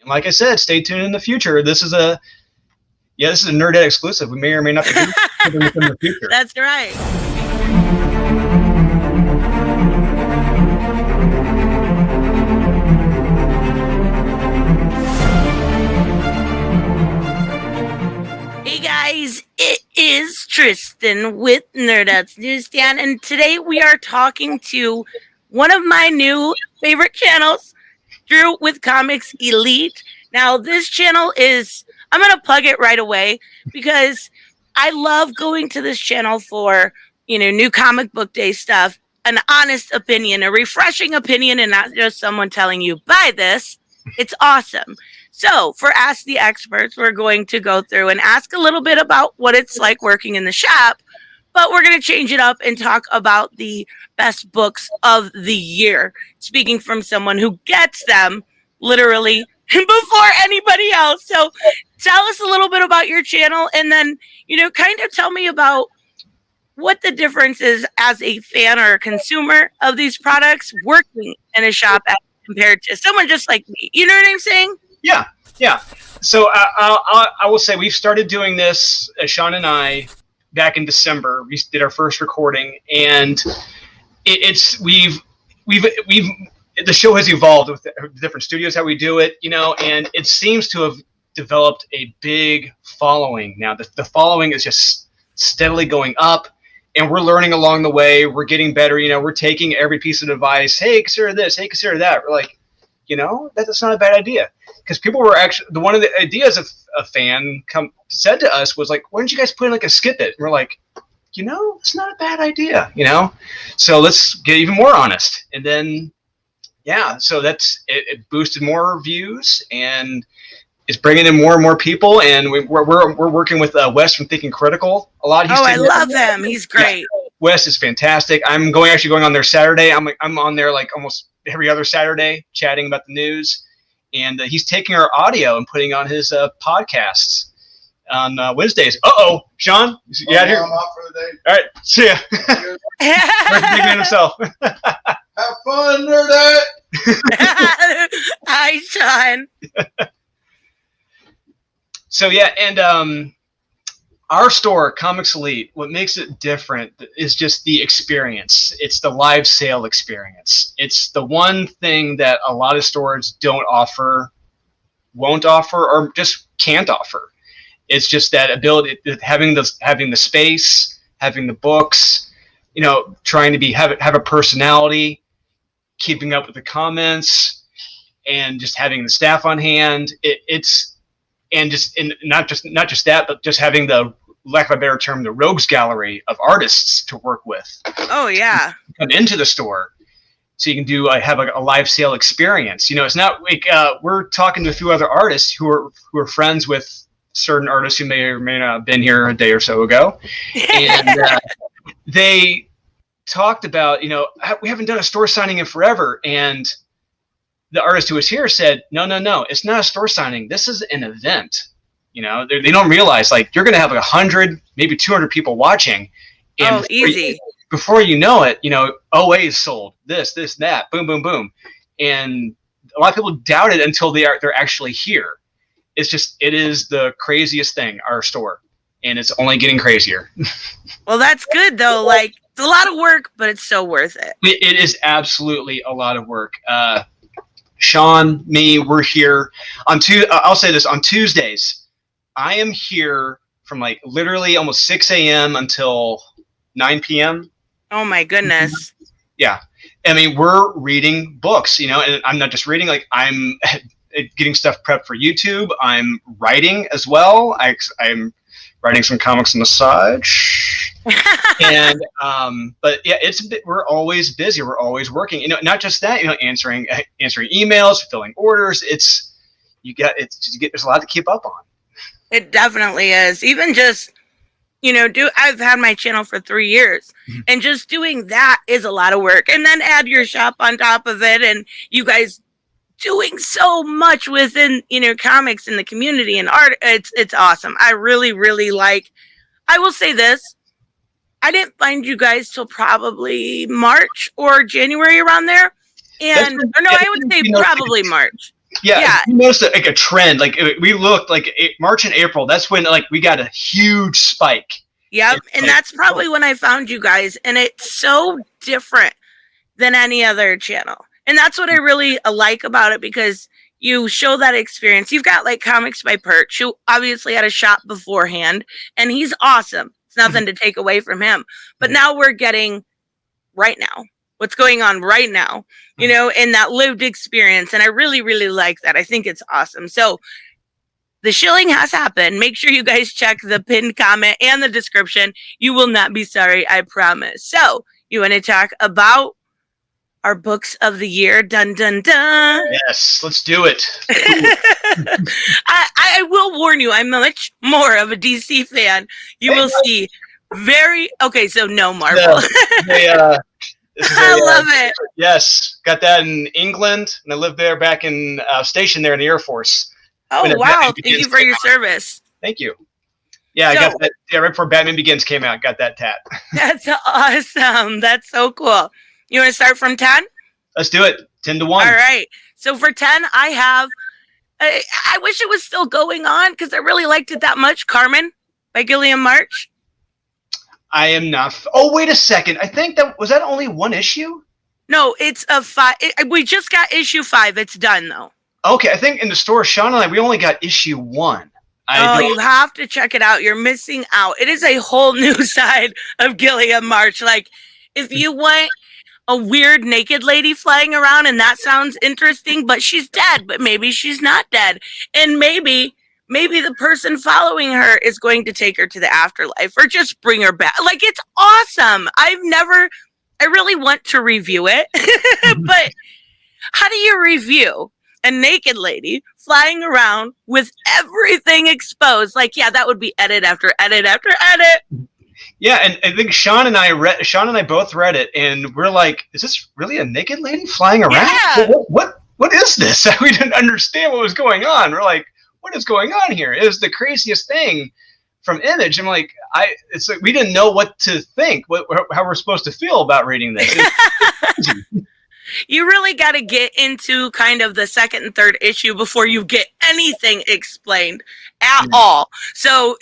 And like I said, stay tuned in the future. This is a Nerdette exclusive. We may or may not be doing it in the future. That's right. Hey guys, it is Tristan with Nerdette's Newsstand, and today we are talking to one of my new favorite channels, Drew with Comics Elite. Now, this channel is, I'm going to plug it right away because I love going to this channel for, new comic book day stuff, an honest opinion, a refreshing opinion, and not just someone telling you, buy this. It's awesome. So for Ask the Experts, we're going to go through and ask a little bit about what it's like working in the shop, but we're going to change it up and talk about the best books of the year, speaking from someone who gets them literally before anybody else. So tell us a little bit about your channel, and then, kind of tell me about what the difference is as a fan or a consumer of these products working in a shop as compared to someone just like me. You know what I'm saying? Yeah. So I will say we've started doing this, Sean and I, back in December. We did our first recording, and the show has evolved with the different studios how we do it, and it seems to have developed a big following now. The following is just steadily going up, and we're learning along the way. We're getting better. We're taking every piece of advice. Hey, consider this. Hey, consider that. We're like, that's not a bad idea. Because people were actually, one of the ideas of a fan said to us was like, why don't you guys put in like a skip it? And we're like, it's not a bad idea, So let's get even more honest. And then, so it boosted more views, and it's bringing in more and more people. And we're working with Wes from Thinking Critical a lot. I love him. He's great. Yeah, Wes is fantastic. I'm actually going on there Saturday. I'm on there like almost every other Saturday chatting about the news. And he's taking our audio and putting on his podcasts on Wednesdays. Sean, you out here? I'm off for the day. All right, see ya. Big man himself. Have fun, Nerdette. Hi, Sean. So and our store, Comics Elite, what makes it different is just the experience. It's the live sale experience. It's the one thing that a lot of stores don't offer, won't offer, or just can't offer. It's just that ability, having the space, having the books, trying to have a personality, keeping up with the comments, and just having the staff on hand. Not just that, but just having the, lack of a better term, the rogues gallery of artists to work with. Oh yeah. Come into the store, so you can have a live sale experience. It's not like we're talking to a few other artists who are friends with certain artists who may or may not have been here a day or so ago, and they talked about we haven't done a store signing in forever, and the artist who was here said, no, it's not a store signing. This is an event. They don't realize, like, you're going to have 100, maybe 200 people watching. And easy. Before you know it, OA is sold. This, that, boom, boom, boom. And a lot of people doubt it until they're actually here. It is the craziest thing, our store. And it's only getting crazier. Well, that's good, though. Like, it's a lot of work, but it's so worth it. It is absolutely a lot of work. Sean, me, we're here on I'll say this, on Tuesdays. I am here from like literally almost 6 a.m. until 9 p.m. Oh my goodness. Yeah. I mean, we're reading books, and I'm not just reading, like I'm getting stuff prepped for YouTube. I'm writing as well. I'm writing some comics on the side. And but yeah, we're always busy. We're always working. Not just that. Answering emails, fulfilling orders. There's a lot to keep up on. It definitely is. Even just I've had my channel for 3 years, and just doing that is a lot of work. And then add your shop on top of it, and you guys doing so much within comics and the community and art. It's awesome. I really, really like. I will say this. I didn't find you guys till probably March or January, around there. I would say probably March. Yeah. We noticed like a trend. Like we looked like March and April. That's when like we got a huge spike. Yep, and that's probably when I found you guys, and it's so different than any other channel. And that's what I really like about it, because you show that experience. You've got like Comics by Perch, who obviously had a shop beforehand, and he's awesome. It's nothing to take away from him. But now we're getting right now, what's going on right now, you know, and that lived experience. And I really, really like that. I think it's awesome. So the shilling has happened. Make sure you guys check the pinned comment and the description. You will not be sorry, I promise. So you want to talk about our books of the year? Dun, dun, dun. Yes, let's do it. I will warn you, I'm much more of a DC fan. You will see okay, so no Marvel. I love it. Yes, got that in England, and I lived there back in stationed there in the Air Force. Oh, wow. Thank you for your service. Thank you. Yeah, I got that. Yeah, right before Batman Begins came out, got that tat. That's awesome. That's so cool. You want to start from 10? Let's do it. 10 to 1. All right. So for 10, I have, I wish it was still going on because I really liked it that much. Carmen by Gilliam March. I am not. Oh, wait a second. I think was that only one issue? No, it's a 5. We just got issue 5. It's done though. Okay, I think in the store, Sean and I, we only got issue 1. You have to check it out. You're missing out. It is a whole new side of Gilliam March. Like, if you want a weird naked lady flying around and that sounds interesting, but she's dead, but maybe she's not dead. And maybe the person following her is going to take her to the afterlife or just bring her back. Like, it's awesome. I really want to review it, but how do you review a naked lady flying around with everything exposed? Like, yeah, that would be edit after edit after edit. Yeah, and I think Sean and I both read it, and we're like, is this really a naked lady flying around? Yeah. What is this? We didn't understand what was going on. We're like, what is going on here? It was the craziest thing from Image. I'm like, it's like we didn't know what to think, how we're supposed to feel about reading this. You really got to get into kind of the second and third issue before you get anything explained at all. So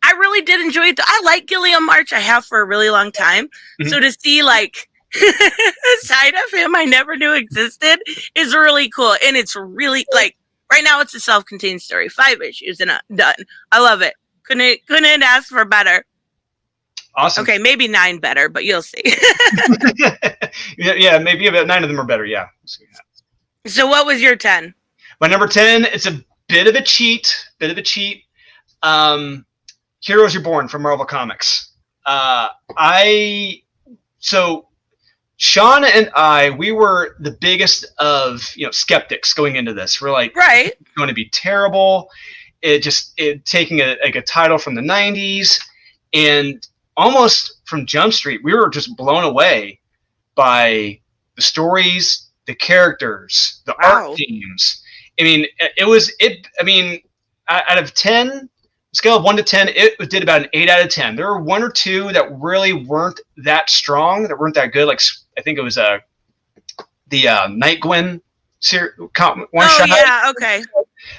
I really did enjoy it. I like Gilliam March. I have for a really long time. So to see like a side of him I never knew existed is really cool. And it's really like right now it's a self-contained story. 5 issues and done. I love it. Couldn't ask for better. Awesome. Okay, maybe 9 better, but you'll see. yeah, maybe about 9 of them are better. Yeah. So what was your 10? My number 10, it's a bit of a cheat. Heroes Reborn from Marvel Comics. So Sean and I, we were the biggest of skeptics going into this. We're like, right, it's going to be terrible. It taking a title from the 90s, and almost from Jump Street, we were just blown away by the stories, the characters, the art themes. I mean, out of 10, scale of 1 to 10, it did about an 8 out of 10. There were 1 or 2 that really weren't that strong, that weren't that good. Like, I think it was the Night Gwen one shot. Yeah, okay.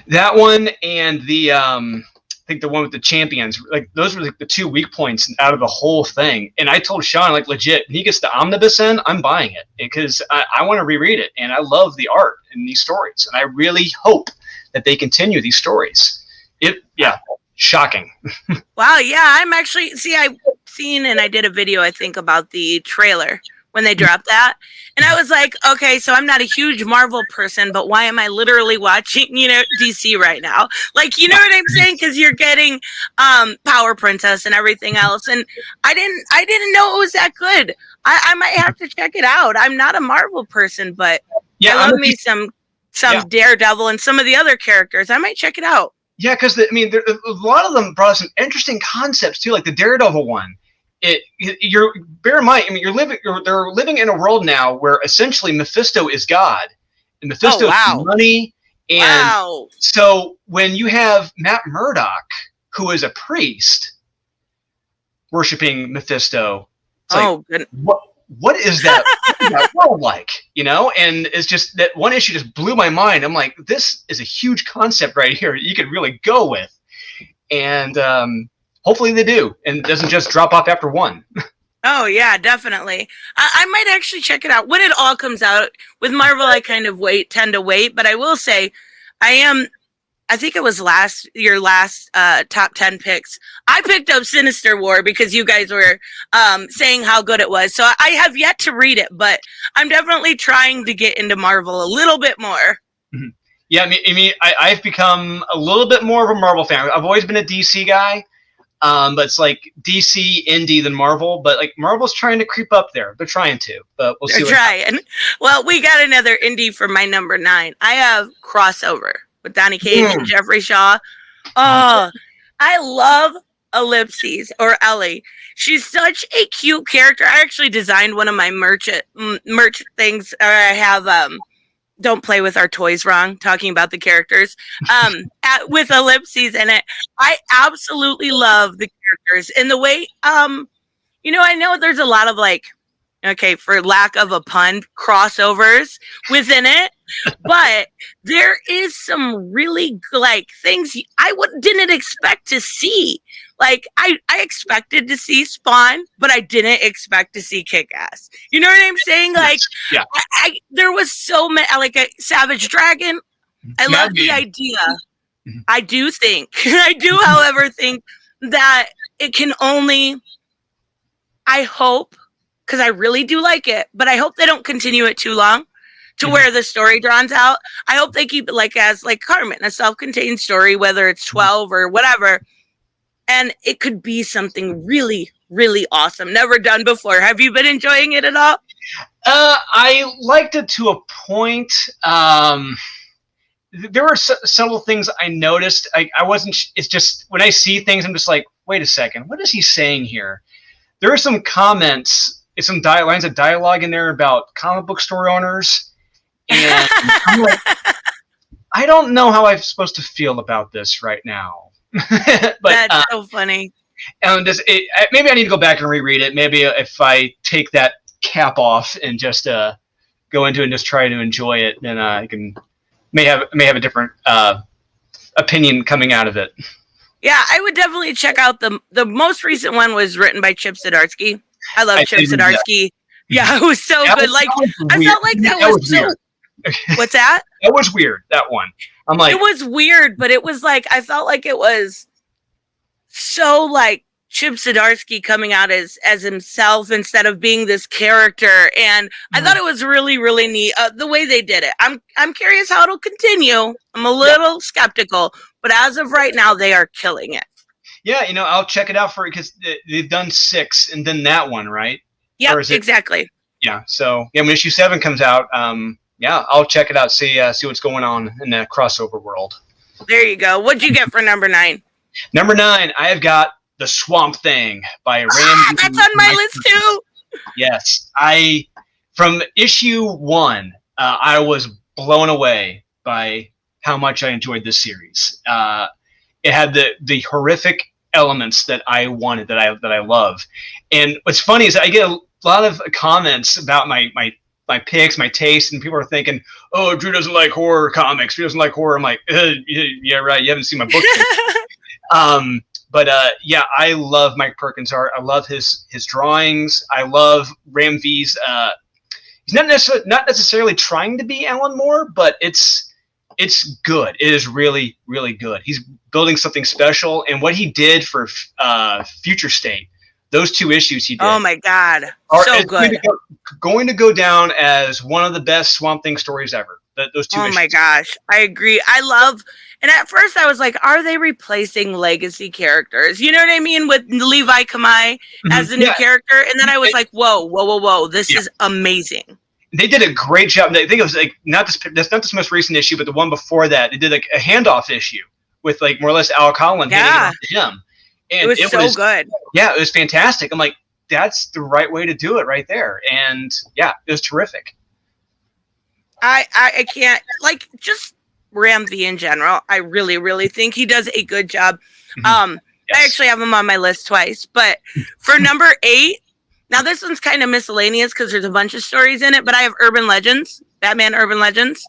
That one and the I think the one with the champions, like those were like the 2 weak points out of the whole thing. And I told Sean, like, legit, when he gets the omnibus in, I'm buying it because I want to reread it, and I love the art in these stories, and I really hope that they continue these stories. Shocking. Wow, yeah, I'm actually I've seen and I did a video I think about the trailer when they dropped that. And I was like, okay, so I'm not a huge Marvel person, but why am I literally watching, DC right now? Like, you know what I'm saying? Because you're getting Power Princess and everything else. And I didn't know it was that good. I might have to check it out. I'm not a Marvel person, but I love me some Daredevil and some of the other characters. I might check it out. Yeah, because a lot of them brought some interesting concepts too, like the Daredevil one. Bear in mind, they're living in a world now where essentially Mephisto is God, and Mephisto is money. And so when you have Matt Murdock, who is a priest, worshiping Mephisto, it's what is that world like? You know, and it's just that one issue just blew my mind. I'm like, this is a huge concept right here you could really go with. And hopefully they do, and it doesn't just drop off after one. Oh, yeah, definitely. I might actually check it out when it all comes out. With Marvel, I kind of tend to wait, but I will say I think it was your last top 10 picks. I picked up Sinister War because you guys were saying how good it was. So I have yet to read it, but I'm definitely trying to get into Marvel a little bit more. Mm-hmm. Yeah, I've become a little bit more of a Marvel fan. I've always been a DC guy, but it's like DC, indie, than Marvel. But like Marvel's trying to creep up there. They're trying to, but we'll see. They're trying. Well, we got another indie for my number 9. I have Crossover with Donny Cates and Jeffrey Shaw. Oh, I love Ellipses, or Ellie. She's such a cute character. I actually designed one of my merch things. Or I have Don't Play With Our Toys Wrong, talking about the characters, with Ellipses in it. I absolutely love the characters. And the way, I know there's a lot of for lack of a pun, crossovers within it, but there is some really things I didn't expect to see. Like I expected to see Spawn, but I didn't expect to see Kick-Ass. You know what I'm saying? Like, yeah. There was so many, like a Savage Dragon. I love the idea. I do, however, think that it can only, I hope, because I really do like it, but I hope they don't continue it too long to where the story drowns out. I hope they keep it as Carmen, a self-contained story, whether it's 12 or whatever. And it could be something really, really awesome. Never done before. Have you been enjoying it at all? I liked it to a point. There were subtle things I noticed. I wasn't, it's just, when I see things, I'm just like, wait a second, what is he saying here? There are some comments, some lines of dialogue in there about comic book store owners. And I'm like, I don't know how I'm supposed to feel about this right now. But that's so funny. And maybe I need to go back and reread it. Maybe if I take that cap off and just go into it and just try to enjoy it, then I may have a different opinion coming out of it. Yeah, I would definitely check out the most recent one was written by Chip Zdarsky. I love Chip Zdarsky. Yeah, it was so good. I felt like that was so. What's that? That was weird. That one. I'm like, it was weird, but it was I felt like it was so Chip Zdarsky coming out as himself instead of being this character, and I thought it was really, really neat the way they did it. I'm curious how it'll continue. I'm a little skeptical, but as of right now, they are killing it. Yeah, I'll check it out because they've done 6 and then that one, right? Yeah, exactly. Yeah, so when issue 7 comes out, I'll check it out, see what's going on in the crossover world. There you go. What'd you get for number 9? Number 9, I have got The Swamp Thing by Randy. That's on my list too. Yes, from issue 1, I was blown away by how much I enjoyed this series. It had the horrific elements that I wanted, that I love. And what's funny is I get a lot of comments about my picks, my taste, and people are thinking, "Oh, Drew doesn't like horror comics. Drew doesn't like horror." I'm like, "Yeah, right. You haven't seen my book." But I love Mike Perkins' art. I love his drawings. I love Ram V's. He's not necessarily trying to be Alan Moore, but it's good. It is really, really good. He's building something special, and what he did for Future State, those 2 issues he did. Oh my God, so good. Going to go down as one of the best Swamp Thing stories ever. Those 2 issues. Oh my gosh, I agree. I love. And at first I was like, are they replacing legacy characters? You know what I mean? With Levi Kamei as the new character. And then I was like, whoa. This is amazing. They did a great job. I think it was that's not this most recent issue, but the one before that. They did a handoff issue with more or less Al Collin handing it off to him. And it was so good. Yeah, it was fantastic. I'm like, that's the right way to do it right there. And yeah, it was terrific. I can't, just Ram V in general. I really, really think he does a good job. Yes. I actually have him on my list twice, but for number 8, Now this one's kind of miscellaneous because there's a bunch of stories in it, but I have Urban Legends, Batman Urban Legends.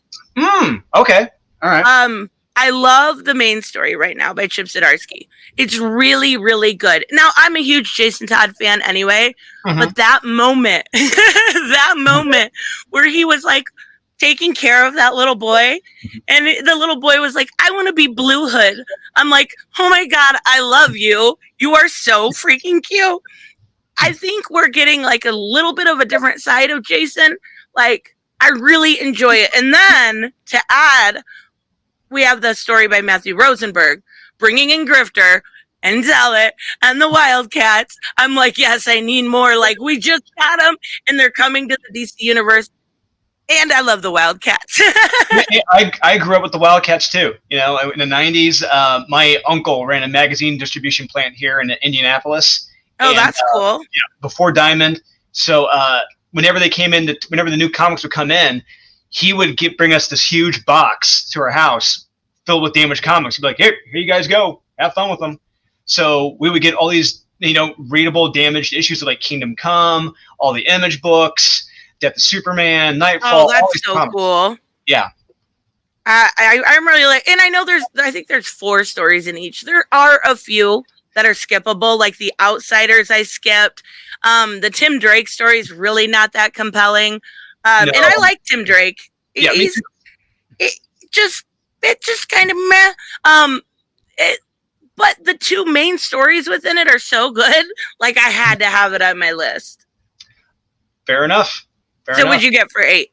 Okay. All right. I love the main story right now by Chip Zdarsky. It's really, really good. Now, I'm a huge Jason Todd fan anyway, but that moment, where he was like taking care of that little boy, and the little boy was like, I want to be Blue Hood. I'm like, oh my God, I love you. You are so freaking cute. I think we're getting like a little bit of a different side of Jason. Like, I really enjoy it. And then to add, we have the story by Matthew Rosenberg, bringing in Grifter and Zealot and the Wildcats. I'm like, yes, I need more. Like, we just got them, and they're coming to the DC universe. And I love the Wildcats. I grew up with the Wildcats too. You know, in the 90s, my uncle ran a magazine distribution plant here in Indianapolis. Oh, that's cool. Yeah, before Diamond. So whenever the new comics would come in, he would bring us this huge box to our house filled with damaged comics. He'd be like, here you guys go. Have fun with them. So we would get all these, readable damaged issues of like Kingdom Come, all the Image books, Death of Superman, Nightfall. Oh, that's so cool. Yeah. I'm really like, and I know I think there's 4 stories in each. There are a few that are skippable, like The Outsiders I skipped. The Tim Drake story is really not that compelling. No. And I like Tim Drake. Yeah, it just kind of meh. But the 2 main stories within it are so good. Like, I had to have it on my list. Fair enough. So what'd you get for 8?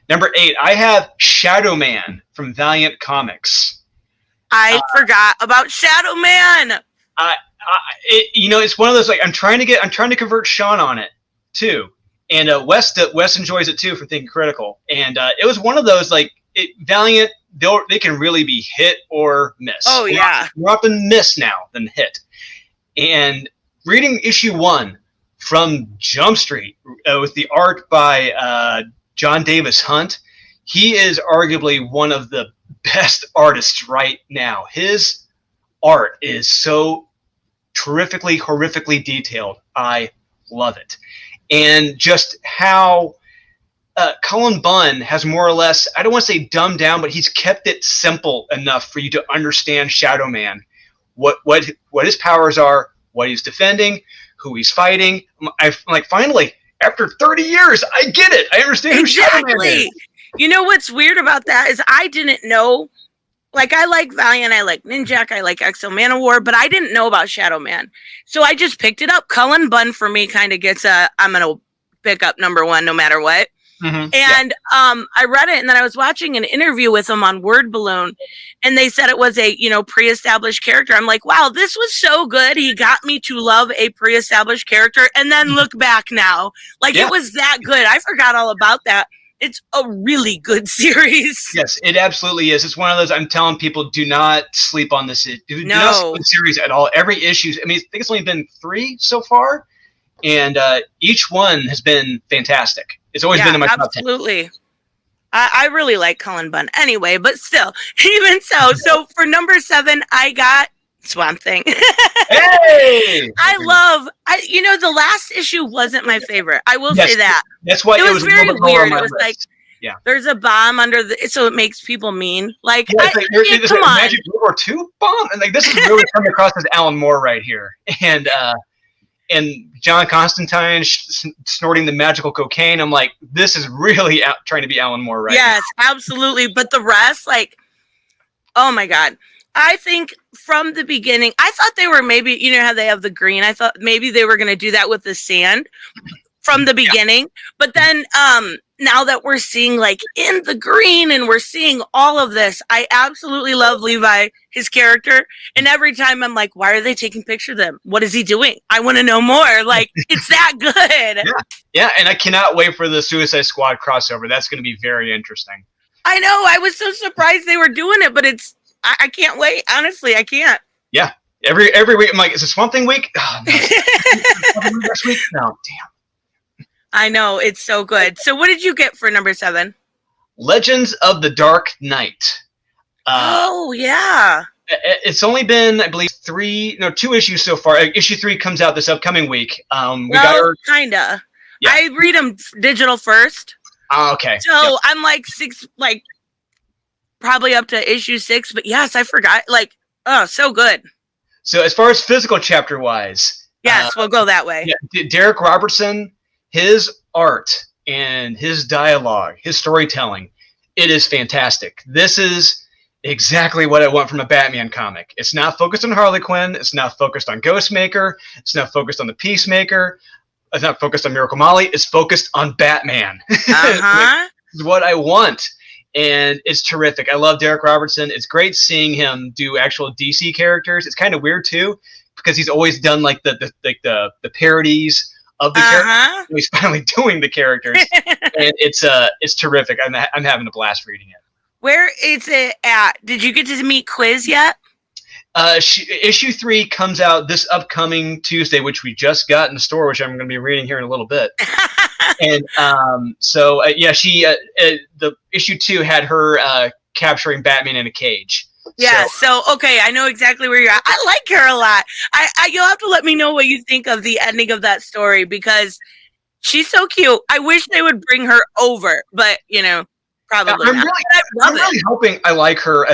Number 8, I have Shadow Man from Valiant Comics. I forgot about Shadow Man. It's one of those, like, I'm trying to convert Sean on it too. And Wes enjoys it too for Thinking Critical. And it was one of those, like, Valiant, they can really be hit or miss. Oh, yeah. More often miss now than hit. And reading issue 1 from Jump Street with the art by John Davis Hunt, he is arguably one of the best artists right now. His art is so terrifically, horrifically detailed. I love it. And just how Cullen Bunn has more or less, I don't want to say dumbed down, but he's kept it simple enough for you to understand Shadow Man, what his powers are, what he's defending, who he's fighting. I'm like, finally, after 30 years, I get it. I understand who Shadow Man is. You know what's weird about that is I didn't know. Like, I like Valiant, I like Ninjak, I like Exo Manowar, but I didn't know about Shadow Man. So I just picked it up. Cullen Bunn for me kind of gets I'm going to pick up number 1 no matter what. Mm-hmm. And I read it, and then I was watching an interview with him on Word Balloon, and they said it was a, pre-established character. I'm like, wow, this was so good. He got me to love a pre-established character, and then look back now. Like, It was that good. I forgot all about that. It's a really good series. Yes, it absolutely is. It's one of those, I'm telling people, do not sleep on this. Do not sleep on the series at all. Every issue, I think it's only been 3 so far, and each one has been fantastic. It's always been in my top 10. Absolutely. I really like Cullen Bunn anyway, but still, even so. So for number 7, I got Swamp Thing. Hey! The last issue wasn't my favorite. I will say that. That's why it was very weird. It was list. Like, there's a bomb under so it makes people mean. Like, come on. Magic World War II bomb? And like, this is really coming across as Alan Moore right here. And John Constantine snorting the magical cocaine. I'm like, this is really trying to be Alan Moore right now. Yes, absolutely. But the rest, like, oh my God. I think from the beginning, I thought they were maybe, how they have the green. I thought maybe they were going to do that with the sand from the beginning. But then now that we're seeing like in the green and we're seeing all of this, I absolutely love Levi, his character. And every time I'm like, why are they taking pictures of them? What is he doing? I want to know more. Like, it's that good. Yeah. And I cannot wait for the Suicide Squad crossover. That's going to be very interesting. I know. I was so surprised they were doing it, but I can't wait. Honestly, I can't. Yeah. Every week, I'm like, is it Swamp Thing week? Oh, no. Next week? No, damn. I know. It's so good. So what did you get for number 7? Legends of the Dark Knight. Oh, yeah. It's only been, I believe, 2 issues so far. Issue 3 comes out this upcoming week. Kinda. Yeah. I read them digital first. Oh, okay. So I'm like probably up to issue 6. But yes, I forgot. So good. So as far as physical chapter wise, yes, we'll go that way. Yeah, Derek Robertson, his art and his dialogue, his storytelling, it is fantastic. This is exactly what I want from a Batman comic. It's not focused on Harley Quinn. It's not focused on Ghostmaker. It's not focused on the Peacemaker. It's not focused on Miracle Molly. It's focused on Batman. It's what I want. And it's terrific. I love Derek Robertson. It's great seeing him do actual DC characters. It's kind of weird too, because he's always done like the parodies of the characters. He's finally doing the characters, and it's terrific. I'm having a blast reading it. Where is it at? Did you get to meet Quiz yet? Issue 3 comes out this upcoming Tuesday, which we just got in the store, which I'm going to be reading here in a little bit. And the issue 2 had her capturing Batman in a cage. Yeah, so okay, I know exactly where you're at. I like her a lot. You'll have to let me know what you think of the ending of that story, because she's so cute. I wish they would bring her over, but probably I'm really hoping I like her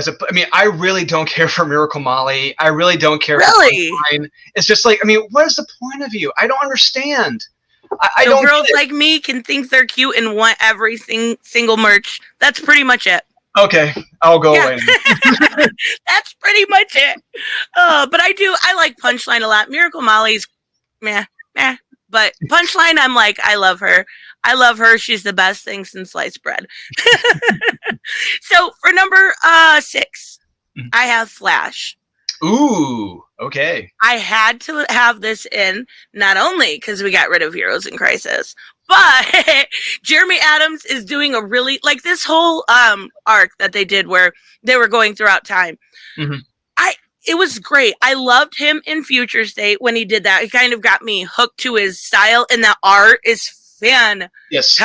I really don't care for Miracle Molly. I really don't care for Punchline. It's just like, what is the point of you? I don't understand. I don't. Girls like me can think they're cute and want every single merch. That's pretty much it. Okay, I'll go away. That's pretty much it. But I like Punchline a lot. Miracle Molly's meh. But Punchline, I'm like, I love her. She's the best thing since sliced bread. So for number 6, I have Flash. Ooh, okay. I had to have this in, not only because we got rid of Heroes in Crisis, but Jeremy Adams is doing a really, this whole arc that they did where they were going throughout time. Mm-hmm. It was great. I loved him in Future State when he did that. It kind of got me hooked to his style, and the art is fantastic. Yes.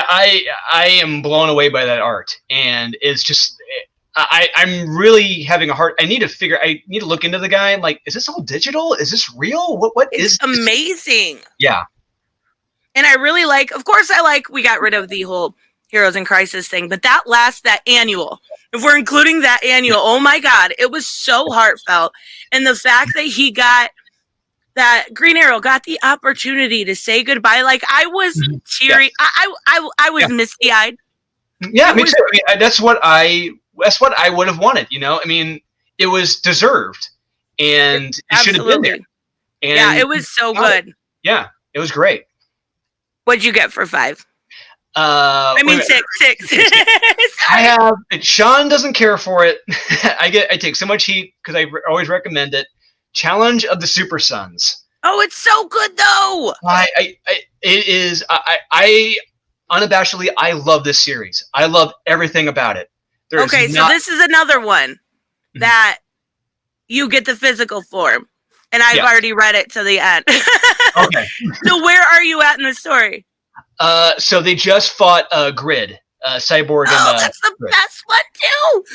I am blown away by that art, and it's just I'm really having a hard. I need to look into the guy. I'm like, is this all digital? Is this real? What is this? Amazing. Yeah. And I really we got rid of the whole Heroes in Crisis thing, but that annual, if we're including that annual, oh my God, it was so heartfelt. And the fact that that Green Arrow got the opportunity to say goodbye, I was teary. Yeah. I was misty-eyed. Yeah, me too. That's what I would have wanted, it was deserved, and it should have been there. And it was so good. Yeah, it was great. What'd you get for 5? 6. I have. Sean doesn't care for it. I take so much heat because I always recommend it. Challenge of the Super Sons. Oh, it's so good though. It is. I unabashedly, I love this series. I love everything about it. So this is another one that you get the physical form, and I've already read it to the end. Okay. So where are you at in the story? So they just fought Grid, Cyborg. Oh, that's the best one too.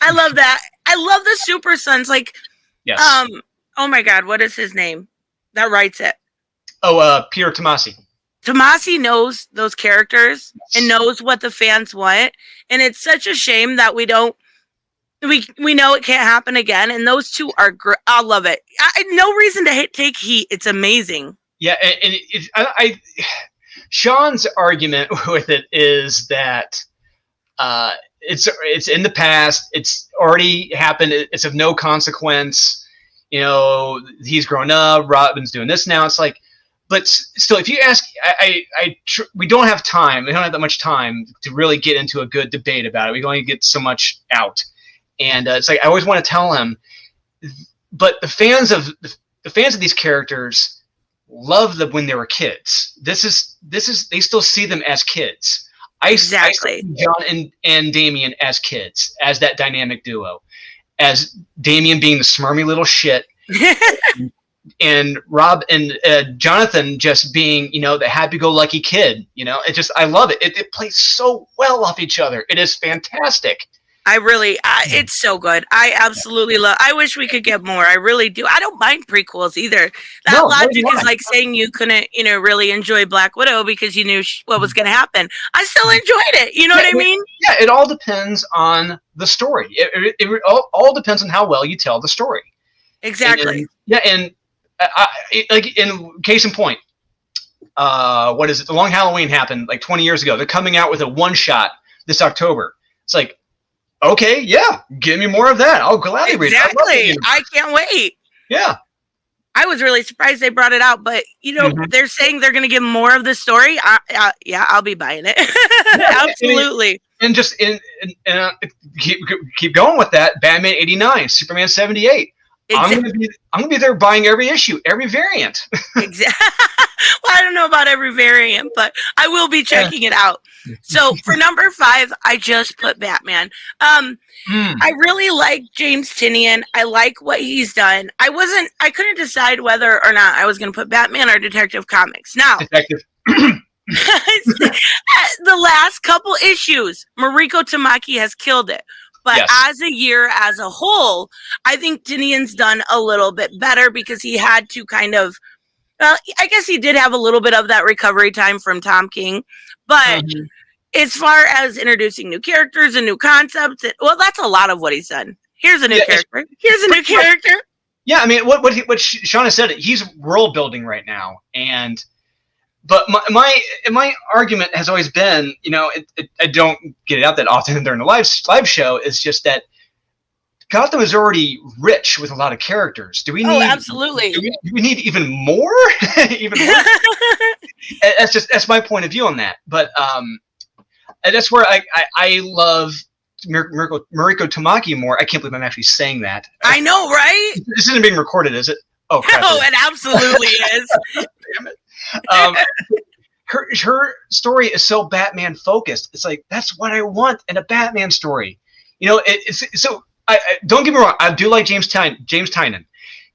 I love that. I love the Super Sons. Yes. Oh my God, what is his name that writes it? Oh, Peter Tomasi. Tomasi knows those characters and knows what the fans want, and it's such a shame that we know it can't happen again. And those two are great. I love it. No reason to take heat. It's amazing. Yeah, and Sean's argument with it is that it's in the past. It's already happened. It's of no consequence. He's grown up. Robin's doing this now. It's like, but still, if you ask, we don't have time. We don't have that much time to really get into a good debate about it. We can only get so much out, and it's like I always want to tell him. But the fans of these characters love them when they were kids. This is they still see them as kids. Exactly. I see John and Damian as kids, as that dynamic duo, as Damian being the smarmy little shit. And Rob and Jonathan just being, the happy-go-lucky kid. I love it. It plays so well off each other. It is fantastic. It's so good. I absolutely love. I wish we could get more. I really do. I don't mind prequels either. That logic is like saying you couldn't, really enjoy Black Widow because you knew what was going to happen. I still enjoyed it. You know what I mean? Yeah, it all depends on the story. It all depends on how well you tell the story. Exactly. And like in case in point, what is it? The Long Halloween happened like 20 years ago. They're coming out with a one-shot this October. It's like, okay, yeah, give me more of that. I'll gladly read it. Exactly. I can't wait. Yeah. I was really surprised they brought it out, but they're saying they're going to give more of the story. I'll be buying it. Absolutely. And just keep going with that. Batman 89, Superman 78. Exactly. I'm gonna be there buying every issue, every variant. Exactly. Well, I don't know about every variant, but I will be checking it out. So for number 5, I just put Batman. I really like James Tynion. I like what he's done. I couldn't decide whether or not I was going to put Batman or Detective Comics. Now, Detective. The last couple issues, Mariko Tamaki has killed it. But as a year as a whole, I think Tynion's done a little bit better because he had to kind of, well, I guess he did have a little bit of that recovery time from Tom King. But as far as introducing new characters and new concepts, that's a lot of what he's done. Here's a new character. Here's a new character. Yeah, I mean, what Shauna said, he's world building right now. But my argument has always been, I don't get it out that often during the live show. It's just that Gotham is already rich with a lot of characters. Do we need? Oh, absolutely. Do we need even more? Even more? That's my point of view on that. But and that's where I love Mariko Tamaki more. I can't believe I'm actually saying that. I know, right? This isn't being recorded, is it? Oh, crap. No, it absolutely is. Damn it. Her story is so Batman focused. It's like, that's what I want in a Batman story. Don't get me wrong. I do like James Tynion.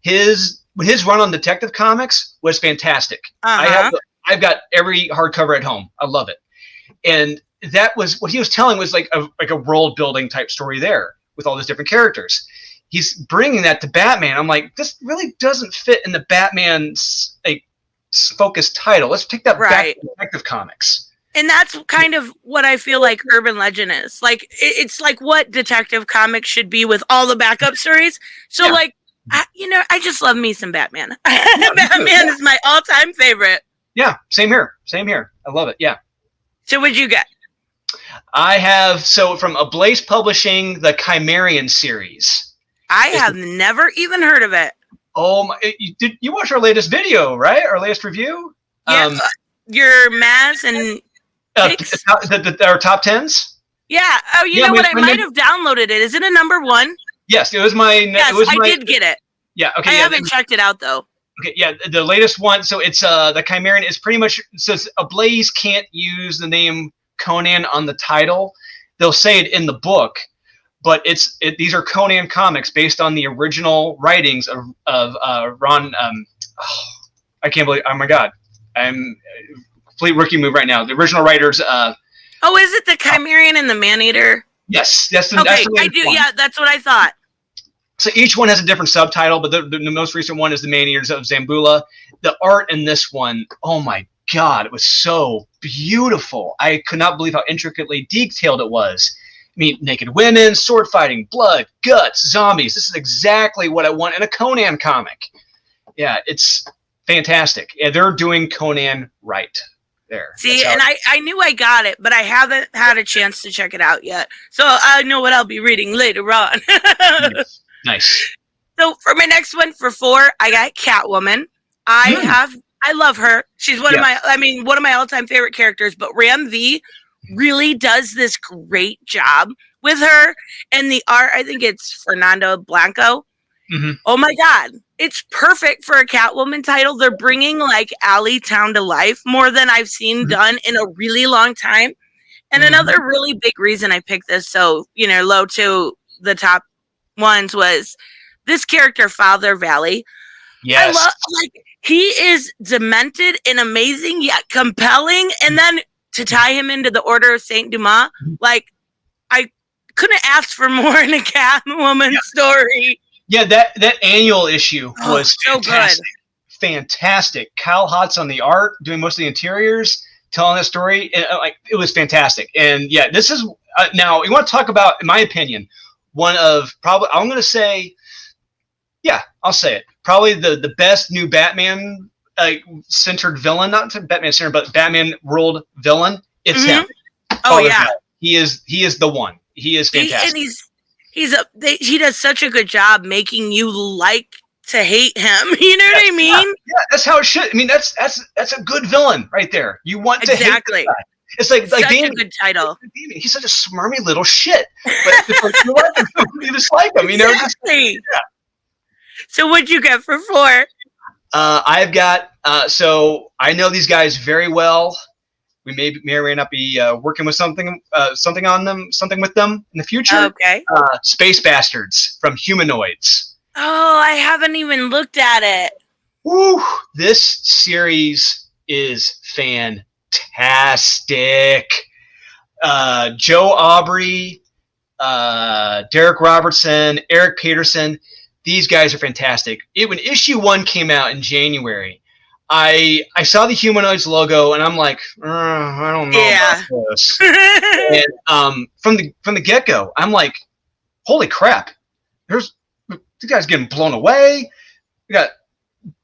His run on Detective Comics was fantastic. I've got every hardcover at home. I love it. And that was what he was telling was like a world building type story there with all these different characters. He's bringing that to Batman. I'm like, this really doesn't fit in the Batman's focused title. Let's take that back to Detective Comics. And that's kind of what I feel like Urban Legend is. Like, it's like what Detective Comics should be with all the backup stories. So, I just love me some Batman. Batman is my all-time favorite. Yeah, same here. I love it, yeah. So what'd you get? I have, from Ablaze Publishing, the Chimerian series. I have never even heard of it. Oh, you watched our latest video, right? Our latest review? Yeah, your Maz and our top 10s? Yeah. Oh, you know what? I might have downloaded it. Is it a number 1? Yes, it was my... Yes, I did get it. Yeah, okay. I haven't checked it out, though. Okay, yeah, the latest one. So it's the Chimerian is pretty much... says Ablaze can't use the name Conan on the title. They'll say it in the book. But these are Conan comics based on the original writings of Ron. I can't believe. Oh my God, I'm complete rookie move right now. The original writers. Is it the Chimerian and the Maneater? Yes, that's the. Okay, that's the I do. one. Yeah, that's what I thought. So each one has a different subtitle, but the most recent one is the Maneaters of Zambula. The art in this one, oh my God, it was so beautiful. I could not believe how intricately detailed it was. I mean, naked women, sword fighting, blood, guts, zombies. This is exactly what I want in a Conan comic. Yeah, it's fantastic. Yeah, they're doing Conan right there. See, and I knew I got it, but I haven't had a chance to check it out yet. So I know what I'll be reading later on. Nice. So for my next one, for 4, I got Catwoman. I love her. She's one of my all-time favorite characters, but Ram V really does this great job with her, and the art, I think it's Fernando Blanco. Oh my God, it's perfect for a Catwoman title. They're bringing like Alley Town to life more than I've seen done in a really long time. And another really big reason I picked this low to the top ones was this character, Father Valley. Yes, I love, he is demented and amazing yet compelling, and then to tie him into the Order of Saint Dumas, couldn't ask for more in a Catwoman story. Yeah, that annual issue was so fantastic. Fantastic. Kyle Hotz on the art, doing most of the interiors, telling the story. And, it was fantastic. And yeah, this is now you want to talk about, in my opinion, one of probably, I'm going to say, yeah, I'll say it. Probably the best new Batman centered villain, not Batman centered, but Batman world villain. It's him. Oh yeah, he is the one. He is fantastic. He does such a good job making you like to hate him. You know what I mean? Yeah, that's how it should. I mean, that's a good villain right there. You want to hate the guy. It's like Danny, a good title. He's such a smarmy little shit, but it's like, you like him. You just like him. You know. Exactly. So what'd you get for 4? I've got. So I know these guys very well. We may or may not be working with something with them in the future. Okay. Space Bastards from Humanoids. Oh, I haven't even looked at it. Woo! This series is fantastic. Joe Aubrey, Derek Robertson, Eric Peterson. These guys are fantastic. When issue 1 came out in January, I saw the Humanoids logo and I'm like, I don't know about this. And from the get-go, I'm like, holy crap! These guys getting blown away. We got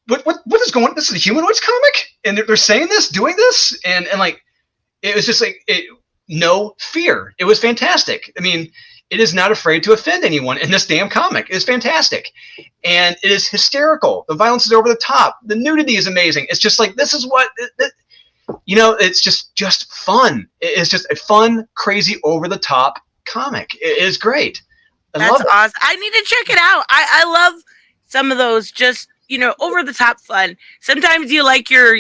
what is going on? This is a Humanoids comic, and they're saying this, doing this, and like it was just like no fear. It was fantastic. I mean, it is not afraid to offend anyone in this damn comic. It is fantastic. And it is hysterical. The violence is over the top. The nudity is amazing. It's just like, this is what, it's just fun. It's just a fun, crazy, over-the-top comic. It is great. I love it. That's awesome. I need to check it out. I love some of those just, over-the-top fun. Sometimes you like your,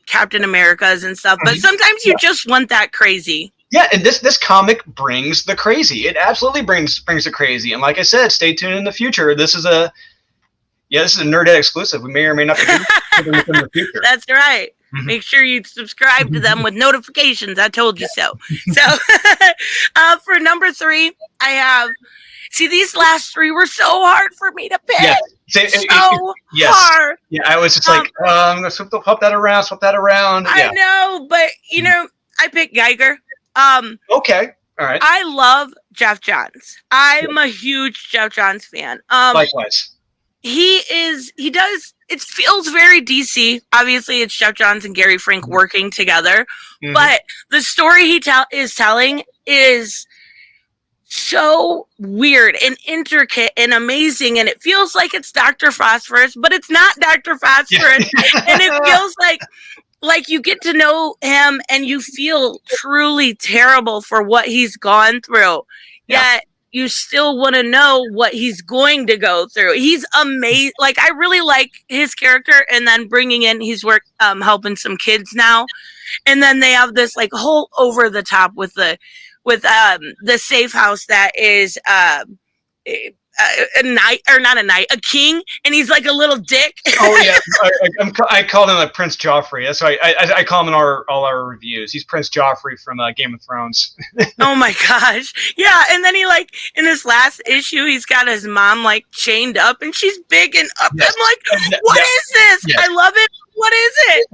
Captain Americas and stuff, but sometimes you just want that crazy. Yeah, and this comic brings the crazy. It absolutely brings the crazy. And like I said, stay tuned in the future. This is a Nerdette exclusive. We may or may not be doing it in the future. That's right. Mm-hmm. Make sure you subscribe to them with notifications. I told you so. So for number 3, I have. See, these last 3 were so hard for me to pick. Yeah. Hard. Yeah, I was just like, I'm gonna swap that around. Yeah. I know, but I picked Geiger. Okay. All right. I love Jeff Johns. I'm a huge Jeff Johns fan. Likewise. It feels very DC. Obviously, it's Jeff Johns and Gary Frank working together. Mm-hmm. But the story he is telling is so weird and intricate and amazing. And it feels like it's Dr. Phosphorus, but it's not Dr. Phosphorus. And it feels like you get to know him and you feel truly terrible for what he's gone through. Yet you still want to know what he's going to go through. He's amazing. Like, I really like his character, and then bringing in his work, helping some kids now. And then they have this like whole over the top with the safe house that is, a king, and he's like a little dick. Oh yeah, I called him a Prince Joffrey. That's why I call him in all our reviews. He's Prince Joffrey from Game of Thrones. Oh my gosh, yeah. And then he in this last issue, he's got his mom chained up, and she's big and up. Yes. I'm like, what is this? Yes. I love it. What is it?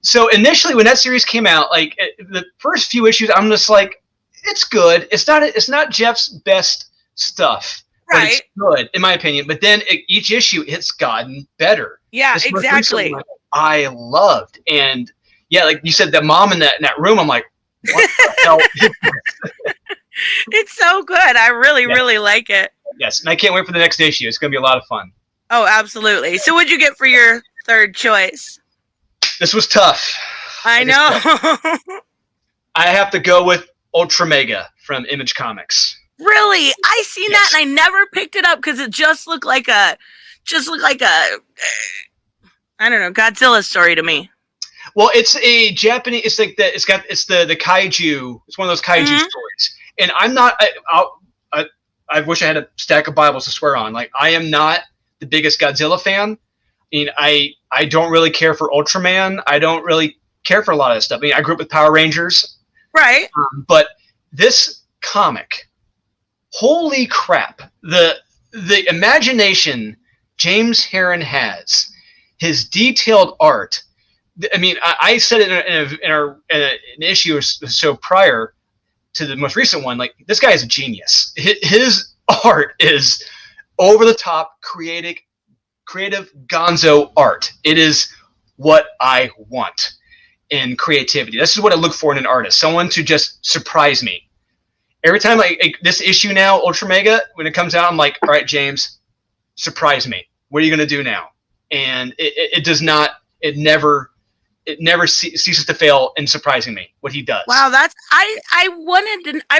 So initially, when that series came out, the first few issues, I'm just like, it's good. It's not Jeff's best stuff. But right. It's good, in my opinion. But then each issue, it's gotten better. Yeah, exactly. I loved. And yeah, like you said, the mom in that room, I'm like, what the hell is this? It's so good. I really like it. Yes, and I can't wait for the next issue. It's going to be a lot of fun. Oh, absolutely. So what'd you get for your third choice? This was tough. I know. I have to go with Ultra Mega from Image Comics. Really? I seen that and I never picked it up because it just looked like a I don't know, Godzilla story to me. Well, it's a Japanese. It's like it's the kaiju. It's one of those kaiju stories. And I'm not. I wish I had a stack of Bibles to swear on. Like, I am not the biggest Godzilla fan. I mean, I don't really care for Ultraman. I don't really care for a lot of this stuff. I mean, I grew up with Power Rangers. Right. But this comic holy crap, the imagination James Herron has, his detailed art. I mean, I said it in an issue or so prior to the most recent one, like, this guy is a genius. His art is over the top, creative gonzo art. It is what I want in creativity. This is what I look for in an artist, someone to just surprise me. Every time this issue now, Ultra Mega, when it comes out, I'm like, all right, James, surprise me. What are you going to do now? And it does not, it never ceases to fail in surprising me what he does. Wow, I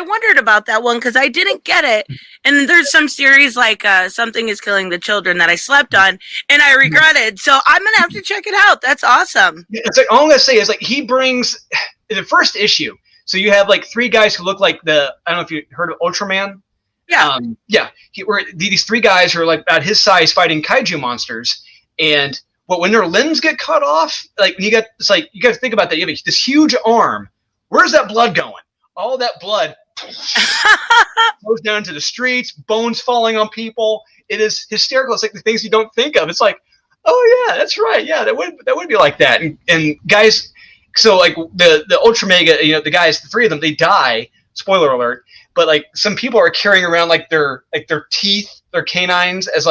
wondered about that one because I didn't get it. And there's some series like Something is Killing the Children that I slept on and I regretted. So I'm gonna have to check it out. That's awesome. It's like, all I'm gonna say is, like, he brings in the first issue. So you have like three guys who look like I don't know if you heard of Ultraman. Yeah. These three guys who are like about his size fighting kaiju monsters, and when their limbs get cut off, like, you got to think about that. You have this huge arm. Where's that blood going? All that blood goes down to the streets, bones falling on people. It is hysterical. It's like the things you don't think of. It's like, oh yeah, that's right. Yeah, that would be like that. And guys, so like the Ultra Mega, the guys, the three of them, they die. Spoiler alert. But like, some people are carrying around like their teeth, their canines as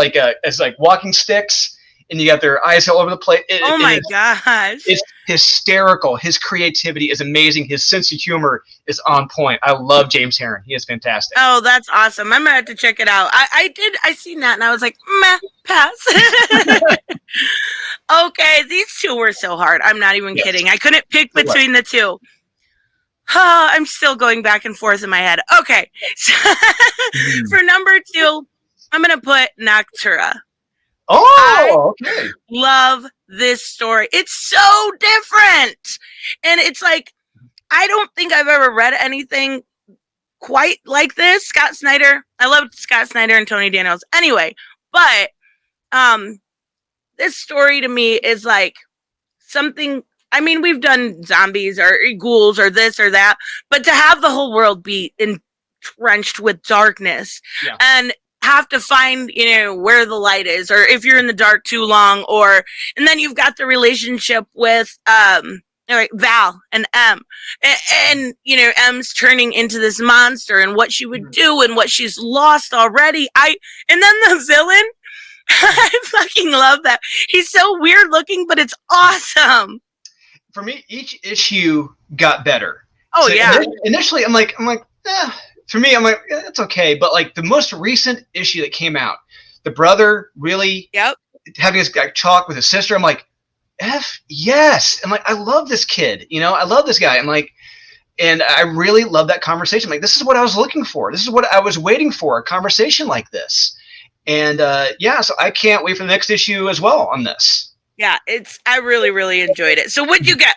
walking sticks. And you got their eyes all over the place. Oh my gosh. It's hysterical. His creativity is amazing. His sense of humor is on point. I love James Herron. He is fantastic. Oh, that's awesome. I'm going to have to check it out. I seen that and I was like, meh, pass. Okay, these two were so hard. I'm not even kidding. I couldn't pick between the two. I'm still going back and forth in my head. Okay. For number 2, I'm going to put Noctura. Oh, okay. Love this story. It's so different. And it's like, I don't think I've ever read anything quite like this. Scott Snyder. I love Scott Snyder and Tony Daniels. Anyway, but this story to me is like something. I mean, we've done zombies or ghouls or this or that, but to have the whole world be entrenched with darkness and have to find, where the light is, or if you're in the dark too long, and then you've got the relationship with like Val and M, and M's turning into this monster and what she would do and what she's lost already. And then the villain, I fucking love that. He's so weird looking, but it's awesome. For me, each issue got better. Oh, so yeah. Initially, I'm like, for me, I'm like, it's okay. But like the most recent issue that came out, the brother really having this guy talk with his sister, I'm like, F yes. I'm like, I love this kid. I love this guy. I'm like, and I really love that conversation. I'm like, this is what I was looking for. This is what I was waiting for, a conversation like this. And so I can't wait for the next issue as well on this. Yeah, I really, really enjoyed it. So what'd you get?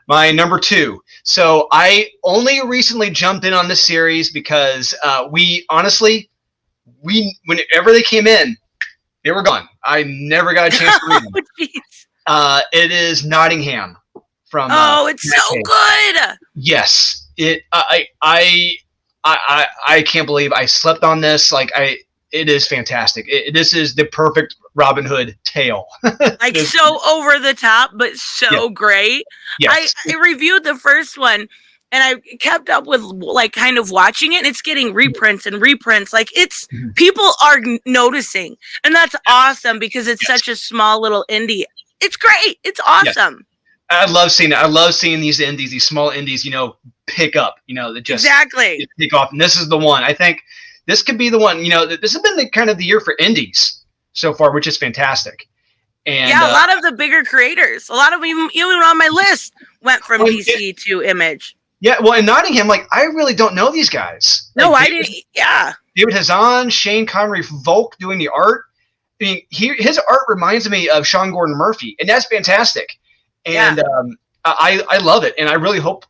My number 2. So I only recently jumped in on this series because whenever they came in, they were gone. I never got a chance to read them. It is Nottingham from. Oh, it's so good. Yes, I can't believe I slept on this. It is fantastic. This is the perfect Robin Hood tale. Like so over the top, but so great. Yes. I reviewed the first one and I kept up with kind of watching it. And it's getting reprints and reprints. Like people are noticing, and that's awesome because it's such a small little indie. It's great. It's awesome. Yes. I love seeing it. I love seeing these indies, these small indies, pick up, that just take off. And this is the one. I think this could be the one. This has been the year for indies so far, which is fantastic. And a lot of the bigger creators, a lot of them even on my list went from DC to Image. Yeah, well, in Nottingham, I really don't know these guys. No, I didn't. Yeah, David Hazan, Shane Connery Volk doing the art. I mean, his art reminds me of Sean Gordon Murphy, and that's fantastic. And I love it, and I really hope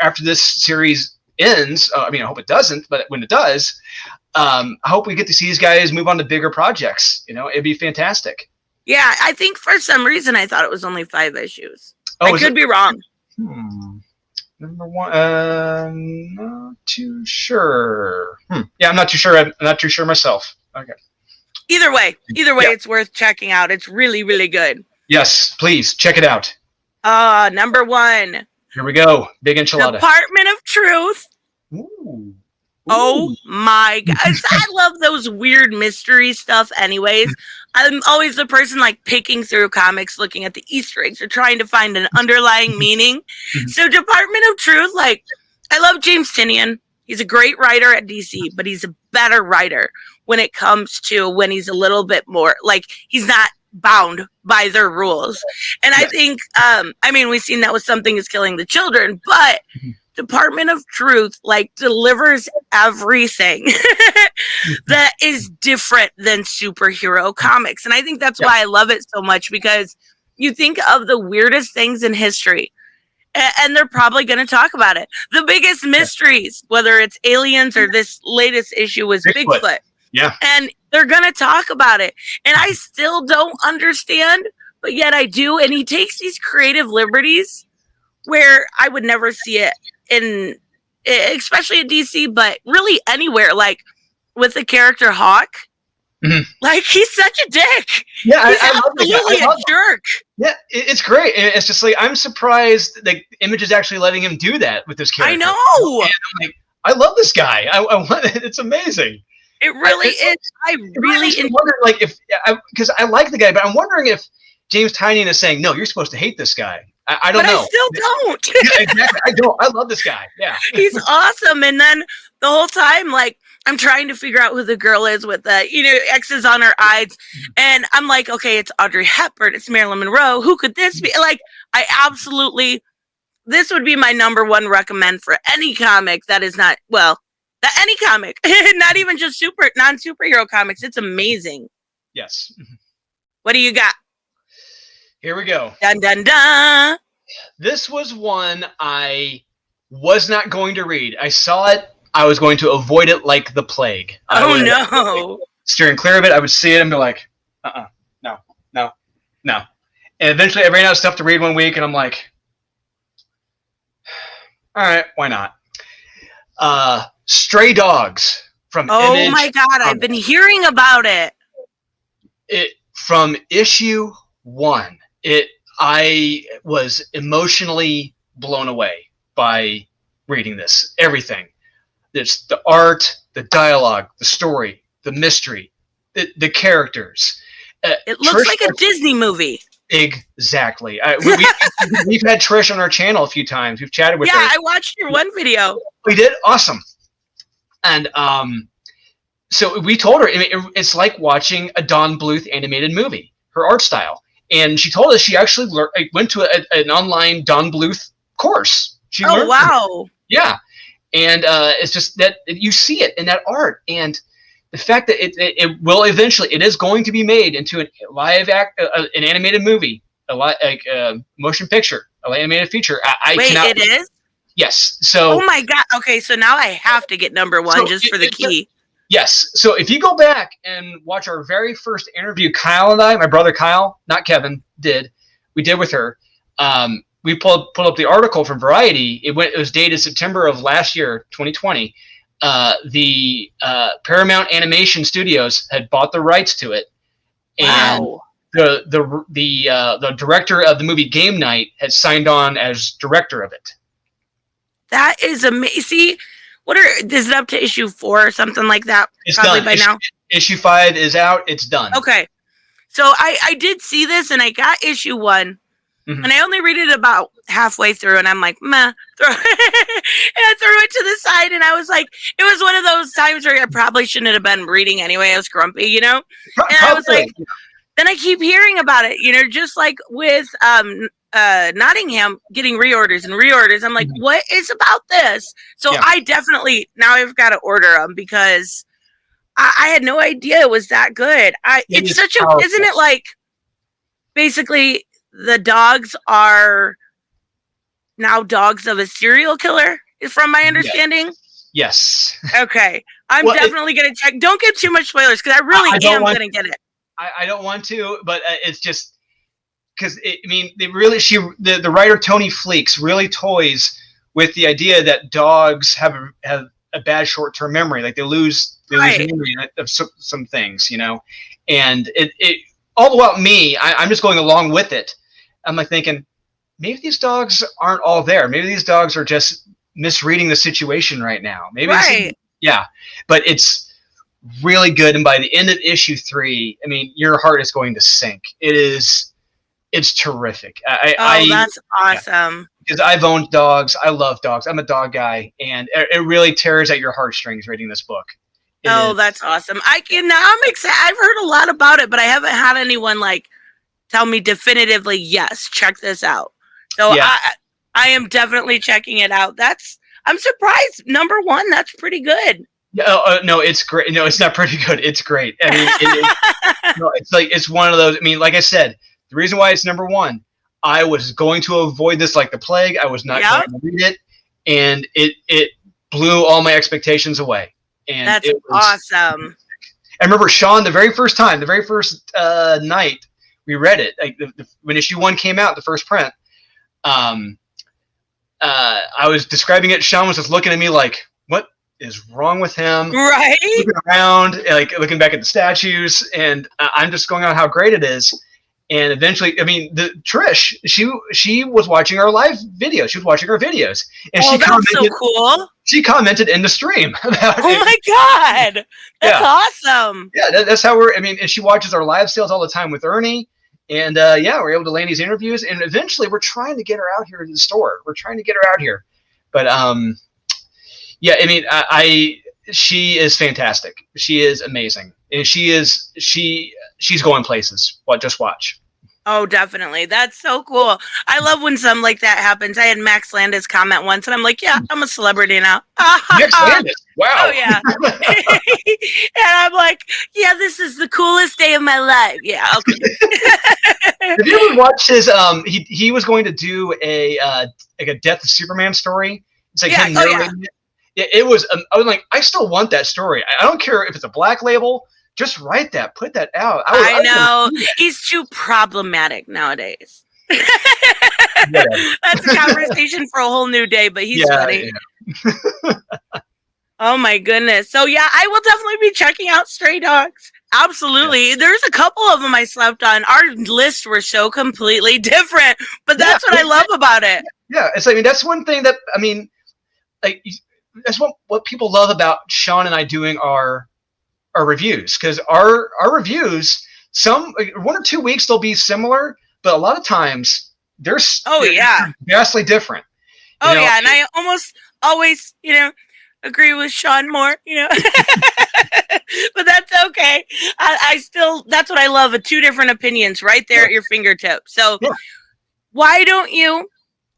after this series ends. I hope it doesn't, but when it does, I hope we get to see these guys move on to bigger projects. It'd be fantastic. Yeah, I think for some reason I thought it was only 5 issues. I could be wrong. Number one, not too sure. Yeah, I'm not too sure. I'm not too sure myself. Okay. Either way, it's worth checking out. It's really, really good. Yes, please check it out. Number one. Here we go. Big enchilada. Department of Truth. Ooh. Oh my God. I love those weird mystery stuff anyways. I'm always the person like picking through comics, looking at the Easter eggs or trying to find an underlying meaning. So Department of Truth, like, I love James Tynion. He's a great writer at DC, but he's a better writer when it comes to when he's a little bit more, like, he's not bound by their rules. And I think, we've seen that with Something is Killing the Children, but Department of Truth, like, delivers everything that is different than superhero comics. And I think that's why I love it so much, because you think of the weirdest things in history, and they're probably going to talk about it. The biggest mysteries, whether it's aliens or this latest issue was Bigfoot. Yeah. And they're going to talk about it. And I still don't understand, but yet I do. And he takes these creative liberties where I would never see it in, especially at DC, but really anywhere, like with the character Hawk. Like, he's such a dick. Yeah, he's absolutely a jerk. Yeah, it's great. It's just like, I'm surprised that Image is actually letting him do that with this character. I know. And I'm like, I love this guy. I want it. It's amazing. It really is. I really wonder, like, because I like the guy, but I'm wondering if James Tynion is saying, no, you're supposed to hate this guy. I don't know. I still don't. Yeah, exactly. I don't. I love this guy. Yeah. He's awesome. And then the whole time, like, I'm trying to figure out who the girl is with the, X's on her eyes. And I'm like, okay, it's Audrey Hepburn. It's Marilyn Monroe. Who could this be? Like, this would be my number one recommend for any comic that is not, any comic, not even just non-superhero comics. It's amazing. Yes. What do you got? Here we go. Dun, dun, dun. This was one I was not going to read. I saw it. I was going to avoid it like the plague. No. Steering clear of it. I would see it and be like, no. And eventually I ran out of stuff to read one week, and I'm like, all right, why not? Stray Dogs from Image. Oh my God, I've been hearing about it. From issue 1. I was emotionally blown away by reading this. Everything. It's the art, the dialogue, the story, the mystery, the characters. It looks like a Disney movie. Exactly. We've had Trish on our channel a few times. We've chatted with her. Yeah, I watched your one video. We did? Awesome. And so we told her, it's like watching a Don Bluth animated movie, her art style. And she told us she actually went to an online Don Bluth course. She learned wow. Yeah. And it's just that you see it in that art. And the fact that it will eventually, it is going to be made into an animated movie, a motion picture, an animated feature. It is? Yes. So. Oh my God. Okay, so now I have to get number one just for the key. Yes. So if you go back and watch our very first interview, Kyle and I, my brother Kyle, not Kevin, we did with her. We pulled up the article from Variety. It was dated September of last year, 2020. The Paramount Animation Studios had bought the rights to it, and the director of the movie Game Night had signed on as director of it. That is amazing. Is it up to issue 4 or something like that? It's probably done. By now. Issue 5 is out. It's done. Okay, so I did see this, and I got issue 1. Mm-hmm. And I only read it about halfway through, and I'm like, meh. And I threw it to the side, and I was like, it was one of those times where I probably shouldn't have been reading anyway. I was grumpy, And I was like, then I keep hearing about it, just like with Nottingham getting reorders and reorders. I'm like, what is about this? So I definitely, now I've got to order them because I had no idea it was that good. It's such a, isn't it like, basically, the dogs are now dogs of a serial killer, from my understanding. Yes. Okay. I'm definitely going to check. Don't give too much spoilers because I really am going to get it. I don't want to, but it's just because the writer Tony Fleeks really toys with the idea that dogs have a bad short-term memory, like they lose memory of some things, and it all about me. I'm just going along with it. I'm like thinking, maybe these dogs aren't all there. Maybe these dogs are just misreading the situation right now. Maybe but it's really good. And by the end of issue 3, I mean, your heart is going to sink. It's terrific. That's awesome. Because I've owned dogs. I love dogs. I'm a dog guy, and it really tears at your heartstrings reading this book. That's awesome. I'm excited. I've heard a lot about it, but I haven't had anyone tell me definitively, yes, check this out. So I am definitely checking it out. I'm surprised. Number 1, that's pretty good. No, it's great. No, it's not pretty good. It's great. I mean, it's one of those. I mean, like I said, the reason why it's number 1, I was going to avoid this like the plague. I was not going to read it, and it blew all my expectations away. And that's awesome. I remember Sean the very first night we read it, when issue 1 came out, the first print. I was describing it. Sean was just looking at me like, "What is wrong with him?" Right? Looking around, looking back at the statues, and I'm just going on how great it is. And eventually, I mean, Trish, she was watching our live videos. She was watching our videos, and she commented. That's so cool. She commented in the stream about it. Oh my God, that's awesome. Yeah, that's how we're. I mean, and she watches our live sales all the time with Ernie, and we're able to land these interviews. And eventually, we're trying to get her out here to the store. We're trying to get her out here, but I mean, she is fantastic. She is amazing, and she's going places. Just watch. Oh, definitely. That's so cool. I love when something like that happens. I had Max Landis comment once, and I'm like, yeah, I'm a celebrity now. Max Landis? Wow. Oh, yeah. And I'm like, yeah, this is the coolest day of my life. Yeah, okay. Have you ever watched his, he was going to do a Death of Superman story. It's like him narrating it. Yeah, it was, I was like, I still want that story. I don't care if it's a Black Label. Just write that, put that out. I know. He's too problematic nowadays. That's a conversation for a whole new day, but he's funny. Yeah. Oh my goodness. So yeah, I will definitely be checking out Stray Dogs. Absolutely. Yeah. There's a couple of them I slept on. Our lists were so completely different, but that's what I love about it. Yeah. It's that's one thing that, I mean, that's what people love about Sean and I doing our reviews, because our reviews, some 1 or 2 weeks they'll be similar, but a lot of times they're vastly different. And I almost always agree with Sean more, but that's okay. I still, that's what I love, 2 different opinions right there at your fingertips. So why don't you,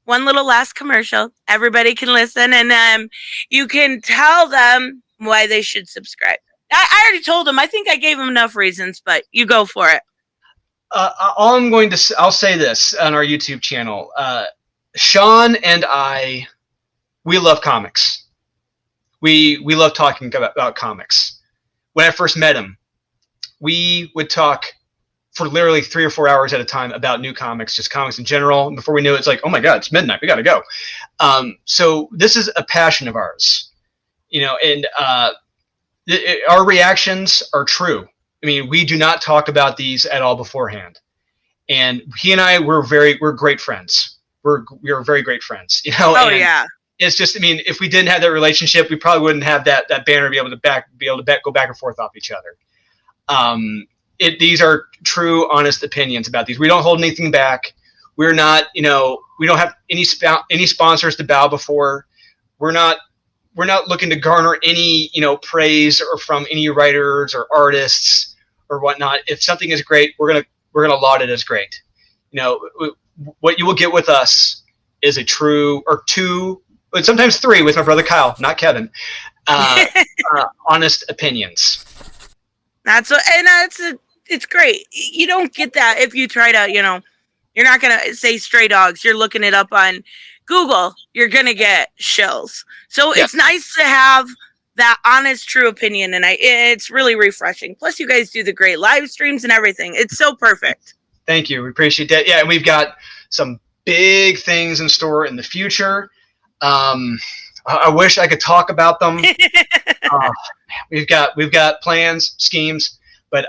one little last commercial, everybody can listen, and you can tell them why they should subscribe. I already told him. I think I gave him enough reasons, but you go for it. I'll say this on our YouTube channel. Sean and I, we love comics. We love talking about comics. When I first met him, we would talk for literally 3 or 4 hours at a time about new comics, just comics in general. And before we knew it, it's like, oh my God, it's midnight. We got to go. So this is a passion of ours, and our reactions are true. I mean, we do not talk about these at all beforehand. And he and I, we're great friends. We are very great friends, Oh, yeah. It's just, I mean, if we didn't have that relationship, we probably wouldn't have that banner be able to go back and forth off each other. These are true, honest opinions about these. We don't hold anything back. We're not, we don't have any sponsors to bow before. We're not looking to garner any, praise or from any writers or artists or whatnot. If something is great, we're gonna laud it as great. What you will get with us is a true, or 2, but sometimes 3 with my brother Kyle, not Kevin. Honest opinions. It's great. You don't get that if you try to, you're not gonna say Stray Dogs. You're looking it up on Google, you're going to get shills. So it's nice to have that honest, true opinion, and it's really refreshing. Plus, you guys do the great live streams and everything. It's so perfect. Thank you. We appreciate that. Yeah, and we've got some big things in store in the future. I wish I could talk about them. We've got plans, schemes, but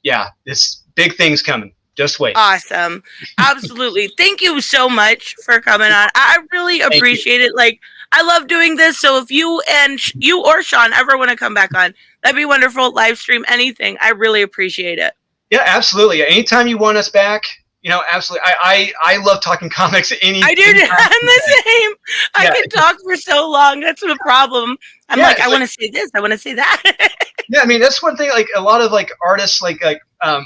yeah, this big thing's coming. Just wait. Awesome. Absolutely. Thank you so much for coming on. I really appreciate it. Like, I love doing this. So if you and you or Sean ever want to come back on, that'd be wonderful. Live stream, anything. I really appreciate it. Yeah, absolutely. Anytime you want us back, absolutely. I love talking comics. I do. I'm the same. I can talk for so long. That's the problem. I'm like, I want to say this. I want to say that. Yeah, I mean, that's one thing. Like a lot of like artists, like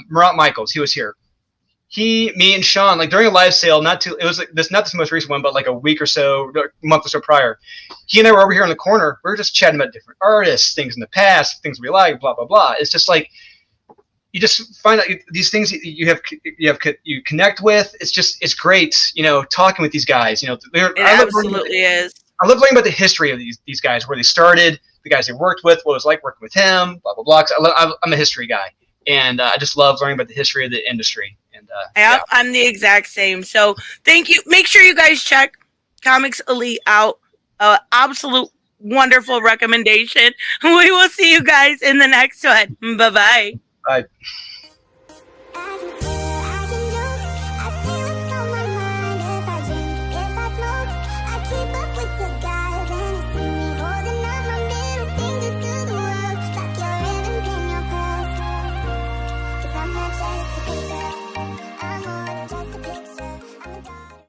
Murat Michaels, he was here. Me, and Sean, like during a live sale, not this most recent one, but like a week or so, a month or so prior, he and I were over here in the corner. We were just chatting about different artists, things in the past, things we like, blah blah blah. It's just like you just find out these things you connect with. It's great, talking with these guys. It absolutely is. I love learning about the history of these guys, where they started, the guys they worked with, what it was like working with him, blah blah blah. I'm a history guy, and I just love learning about the history of the industry. And I'm the exact same. So thank you. Make sure you guys check Comics Elite out. Absolute wonderful recommendation. We will see you guys in the next one. Bye-bye. Bye.